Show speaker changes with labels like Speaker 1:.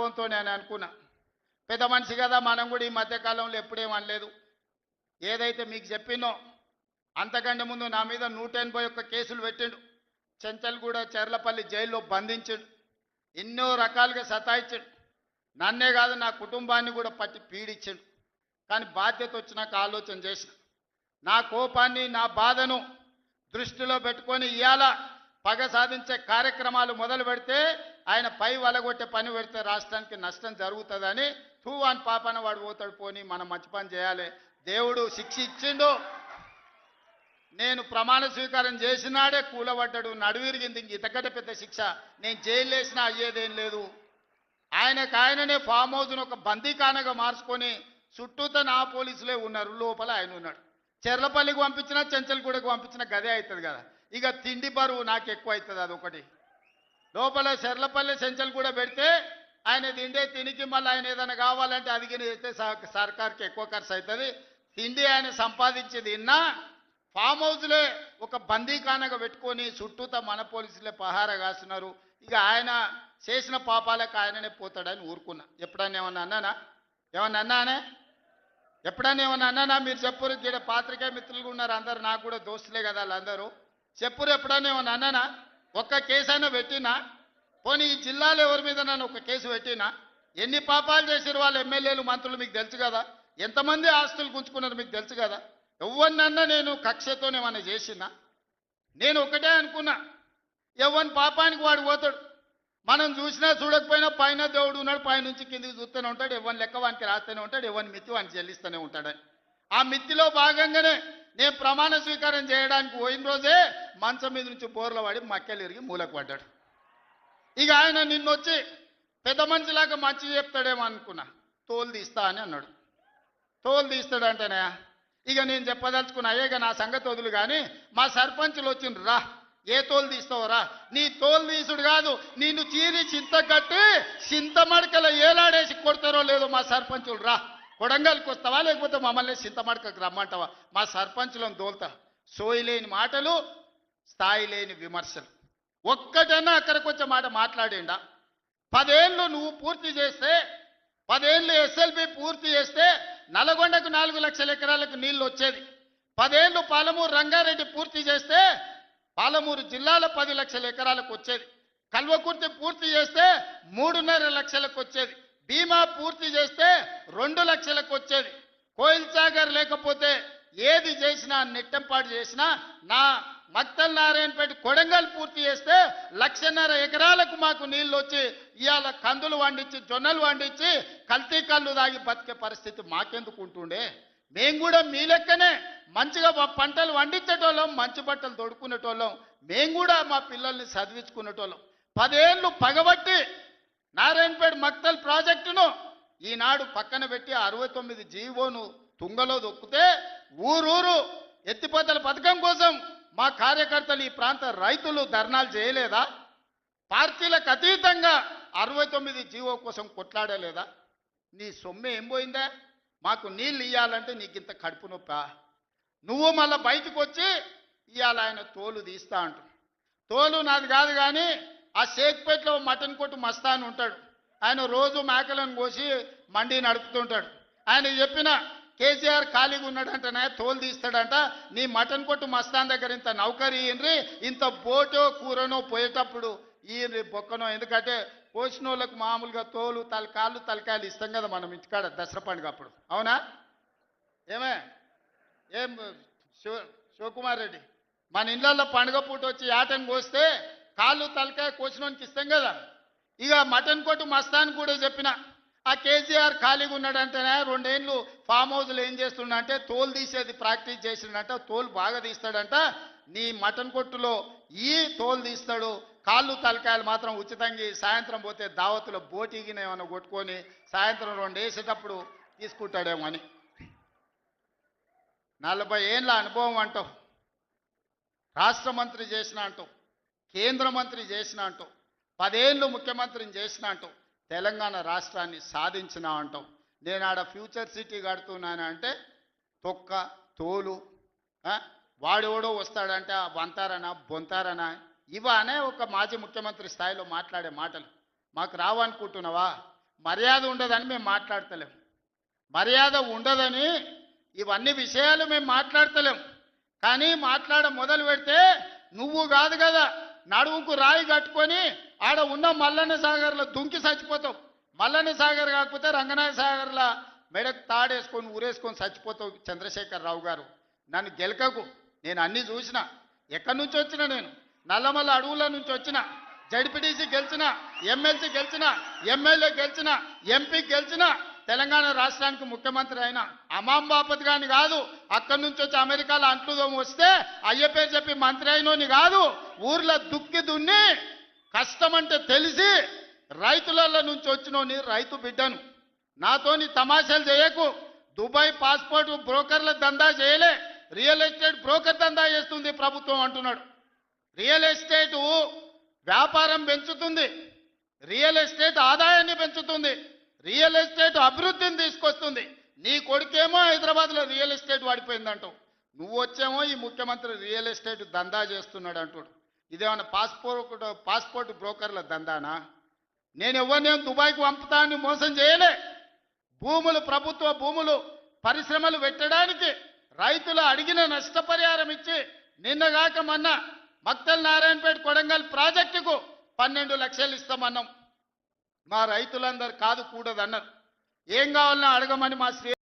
Speaker 1: అనుభవంతో నేను అనుకున్నా, పెద్ద మనిషి కదా, మనం కూడా ఈ మధ్యకాలంలో ఎప్పుడేం అనలేదు. ఏదైతే మీకు చెప్పినో అంతకంటే ముందు నా మీద 181 కేసులు పెట్టిండు, చెంచల్గూడ చెర్లపల్లి జైల్లో బంధించాడు, ఎన్నో రకాలుగా సతాయించాడు. నన్నే కాదు నా కుటుంబాన్ని కూడా పట్టి పీడించాడు. కానీ బాధ్యత వచ్చినాక ఆలోచన చేసిన, నా కోపాన్ని నా బాధను దృష్టిలో పెట్టుకొని ఇవాళ పగ సాధించే కార్యక్రమాలు మొదలు పెడితే ఆయన పై వలగొట్టే పని పెడితే రాష్ట్రానికి నష్టం జరుగుతుందని తూవాన్ పాపన వాడు పోతాడు, పోని మనం మంచి పని చేయాలి. దేవుడు శిక్ష ఇచ్చిండు. నేను ప్రమాణ స్వీకారం చేసినాడే కూలబడ్డాడు, నడువిరిగింది. ఇంతకంటే పెద్ద శిక్ష నేను జైలు వేసినా అయ్యేదేం లేదు. ఆయననే ఫామ్ హౌస్ను ఒక బందీఖానగా మార్చుకొని చుట్టూతో నా పోలీసులే ఉన్నారు, లోపల ఆయన ఉన్నాడు. చెర్లపల్లికి పంపించినా చెంచల్గూడకు పంపించినా గదే అవుతుంది కదా. ఇక తిండి బరువు నాకు ఎక్కువ అవుతుంది. అదొకటి లోపల చెర్లపల్లి చెంచల్గూడ పెడితే ఆయన తిండే తినికి మళ్ళీ ఆయన ఏదైనా కావాలంటే అది చేస్తే సర్కార్కి ఎక్కువ ఖర్చు అవుతుంది. తిండి ఆయన సంపాదించేది ఇన్నా ఫామ్ హౌస్లే ఒక బందీఖానగా పెట్టుకొని చుట్టూతో మన పోలీసులే పహారా కాస్తున్నారు. ఇక ఆయన చేసిన పాపాలకు ఆయననే పోతాడని ఊరుకున్నా. ఎప్పుడన్నా ఏమన్నా అన్నానా? ఎప్పుడన్నా ఏమన్నా అన్నానా? మీరు చెప్పురు. ఇక్కడ పాత్రికేయ మిత్రులు ఉన్నారు అందరు, నాకు కూడా దోస్తులే కదా వాళ్ళందరూ. చెప్పురు, ఎప్పుడన్నా ఏమన్నా అన్నానా? ఒక్క కేసు అయినా పెట్టినా? పోనీ ఈ జిల్లాలో ఎవరి మీద నన్ను ఒక కేసు పెట్టినా? ఎన్ని పాపాలు చేసారు వాళ్ళ ఎమ్మెల్యేలు మంత్రులు మీకు తెలుసు కదా, ఎంతమంది ఆస్తులు గుంజుకున్నారు మీకు తెలుసు కదా. ఎవరినన్నా నేను కక్షతోనేమన్నా చేసినా? నేను ఒకటే అనుకున్నా, ఎవరి పాపానికి వాడు పోతాడు. మనం చూసినా చూడకపోయినా పైన దేవుడు ఉన్నాడు, పైనుంచి కిందికి చూస్తూనే ఉంటాడు. ఎవరిని లెక్క వానికి రాస్తూనే ఉంటాడు, ఎవరిని మిత్తి వానికి చెల్లిస్తూనే ఉంటాడని. ఆ మిత్తిలో భాగంగానే నేను ప్రమాణ స్వీకారం చేయడానికి పోయిన రోజే మంచం మీద నుంచి బోర్ల పడి మక్కెలు ఇరిగి మూలకు పడ్డాడు. ఇక ఆయన నిన్నొచ్చి పెద్ద మనిషిలాగా మంచి చెప్తాడేమో అనుకున్నా. తోలు తీస్తా అని అన్నాడు. తోలు తీస్తాడంటేనే ఇక నేను చెప్పదలుచుకున్నా, అయ్యేగా నా సంగతి వదులు కానీ మా సర్పంచులు వచ్చిండ్రు, రా ఏ తోలు తీస్తావరా? నీ తోలు తీసుడు కాదు, నిన్ను చీరి చింత కట్టి చింతమడకల ఏలాడేసి కొడతారో లేదో మా సర్పంచులు, రా కొడంగల్కి వస్తావా లేకపోతే మమ్మల్ని చింతమడకకు రమ్మంటావా? మా సర్పంచులను దోల్తా. సోయి లేని మాటలు, స్థాయి లేని విమర్శలు. ఒక్కటన్నా అక్కడికి వచ్చే మాట మాట్లాడిండా? 10 ఏళ్ళు నువ్వు పూర్తి చేస్తే, 10 ఏళ్ళు ఎస్ఎల్బి పూర్తి చేస్తే నల్గొండకు 4 లక్షల ఎకరాలకు నీళ్లు వచ్చేది. 10 ఏళ్ళు పాలమూరు రంగారెడ్డి పూర్తి చేస్తే పాలమూరు జిల్లాలో 10 లక్షల ఎకరాలకు వచ్చేది. కల్వకుర్తి పూర్తి చేస్తే 3.5 లక్షలకు వచ్చేది. భీమా పూర్తి చేస్తే 2 లక్షలకు వచ్చేది. కోయిల్ సాగర్ లేకపోతే ఏది చేసినా, నెట్టంపాటు చేసినా, నా మక్తల్ నారాయణపేట కొడంగల్ పూర్తి చేస్తే 1.5 ఎకరాలకు మాకు నీళ్ళు వచ్చి ఇవాళ కందులు వండించి జొన్నలు వండించి కల్తీ కళ్ళు దాగి బతికే పరిస్థితి మాకెందుకు ఉంటుండే? మేము కూడా మీ లెక్కనే మంచిగా పంటలు వండించేటోళ్ళం, మంచి బట్టలు తొడుక్కునేటోళ్ళం, మేము కూడా మా పిల్లల్ని చదివించుకునేటోళ్ళం. 10 ఏళ్ళు పగబట్టి నారాయణపేట మక్తల్ ప్రాజెక్టును ఈనాడు పక్కన పెట్టి 69 జీవోను తుంగలో దొక్కితే ఊరూరు ఎత్తిపోతల పథకం కోసం మా కార్యకర్తలు ఈ ప్రాంత రైతులు ధర్నాలు చేయలేదా? పార్టీలకు అతీతంగా 69 జీవో కోసం కొట్లాడలేదా? నీ సొమ్మె ఏం పోయిందా? మాకు నీళ్ళు ఇవ్వాలంటే నీకు ఇంత కడుపు నొప్పా? నువ్వు మళ్ళీ బయటకు వచ్చి ఇవాళ ఆయన తోలు తీస్తా అంటు. తోలు నాది కాదు కానీ ఆ షేక్పేటలో మటన్ కొట్టు మస్తాన్ ఉంటాడు, ఆయన రోజు మేకలను కోసి మండి నడుపుతుంటాడు. ఆయన చెప్పిన కేసీఆర్ ఖాళీగా ఉన్నాడంటనే తోలు తీస్తాడంట. నీ మటన్ కొట్టు మస్తాన్ దగ్గర ఇంత నౌకరీ ఇయ్యండ్రి, ఇంత బోటో కూరనో పోయేటప్పుడు ఈ బొక్కనో. ఎందుకంటే పోసిన వాళ్ళకు మామూలుగా తోలు తలకాయలు ఇస్తాం కదా మనం ఇంటికాడ దసరా పండుగ అప్పుడు, అవునా? ఏం శివకుమార్ రెడ్డి, మన ఇళ్ళల్లో పండుగ పూట వచ్చి యాటను కోస్తే కాళ్ళు తలకాయ కోసినోనికి ఇస్తాం కదా. ఇక మటన్ కొట్టు మస్తాన్ కూడా చెప్పిన, ఆ కేసీఆర్ ఖాళీగా ఉన్నాడంటేనే 2 ఏళ్ళు ఫామ్ హౌస్లో ఏం చేస్తుండంటే తోలు తీసేది ప్రాక్టీస్ చేసిండంట. తోలు బాగా తీస్తాడంట. నీ మటన్ కొట్టులో ఈ తోలు తీస్తాడు, కాళ్ళు తలకాయలు మాత్రం ఉచితంగా సాయంత్రం పోతే దావతులో బోటిగిన ఏమైనా కొట్టుకొని సాయంత్రం 2 వేసేటప్పుడు తీసుకుంటాడేమో అని. 40 ఏళ్ళ అనుభవం అంటావు, రాష్ట్ర మంత్రి చేసిన అంటావు, కేంద్ర మంత్రి చేసిన అంటావు, 10 ఏళ్ళు ముఖ్యమంత్రిని చేసిన అంటావు, తెలంగాణ రాష్ట్రాన్ని సాధించిన అంటావు. నేను ఆడ ఫ్యూచర్ సిటీ కడుతున్నాను అంటే తొక్క తోలు, వాడెవడో వస్తాడంటే ఆ వంతారనా బొంతారనా ఇవానే ఒక మాజీ ముఖ్యమంత్రి స్థాయిలో మాట్లాడే మాటలు మాకు రావనుకుంటున్నావా? మర్యాద ఉండదని మేము మాట్లాడతలేం. మర్యాద ఉండదని ఇవన్నీ విషయాలు మేము మాట్లాడతలేం. కానీ మాట్లాడ మొదలు పెడితే నువ్వు కాదు కదా నడుముకు రాయి కట్టుకొని ఆడ ఉన్న మల్లన్న సాగర్లో దుంకి చచ్చిపోతావు. మల్లన్న సాగర్ కాకపోతే రంగనాయ సాగర్లో మెడకు తాడేసుకొని ఊరేసుకొని చచ్చిపోతావు. చంద్రశేఖర్ రావు గారు, నన్ను గెలకకు. నేను అన్నీ చూసిన. ఎక్కడి నుంచి వచ్చిన నేను నల్లమల్ల అడవుల నుంచి వచ్చిన. జడ్పీటీసీ గెలిచిన, ఎమ్మెల్సీ గెలిచిన, ఎమ్మెల్యే గెలిచిన, ఎంపీ గెలిచిన, తెలంగాణ రాష్ట్రానికి ముఖ్యమంత్రి అయినా అమాం బాపత్ గాని కాదు. అక్కడి నుంచి వచ్చి అమెరికాలో అంట్లుదోమ వస్తే అయ్య పేరు చెప్పి మంత్రి అయినోని కాదు. ఊర్లో దుక్కి దున్ని కష్టమంటే తెలిసి రైతుల నుంచి వచ్చినోని రైతు బిడ్డను. నాతోని తమాషాలు చేయకు. దుబాయ్ పాస్పోర్ట్ బ్రోకర్ల దందా చేయలే, రియల్ ఎస్టేట్ బ్రోకర్ దందా చేస్తుంది ప్రభుత్వం అంటున్నాడు. రియల్ ఎస్టేటు వ్యాపారం పెంచుతుంది, రియల్ ఎస్టేట్ ఆదాయాన్ని పెంచుతుంది, రియల్ ఎస్టేట్ అభివృద్ధిని తీసుకొస్తుంది. నీ కొడుకేమో హైదరాబాద్లో రియల్ ఎస్టేట్ వాడిపోయిందంటావు. నువ్వు వచ్చేమో ఈ ముఖ్యమంత్రి రియల్ ఎస్టేట్ దందా చేస్తున్నాడు అంటాడు. ఇదేమన్నా పాస్పోర్ట్ బ్రోకర్ల దందానా? నేను ఎవరినేం దుబాయ్కి పంపుతా అని మోసం చేయలే. భూములు, ప్రభుత్వ భూములు, పరిశ్రమలు పెట్టడానికి రైతులు అడిగిన నష్టపరిహారం ఇచ్చి నిన్నగాక మొన్న మక్తల్ నారాయణపేట కొడంగల్ ప్రాజెక్టుకు 12 లక్షలు ఇస్తామన్నాం. మా రైతులందరూ కాదు కూడదన్నారు. ఏం కావాలన్నా అడగమని మా శ్రీ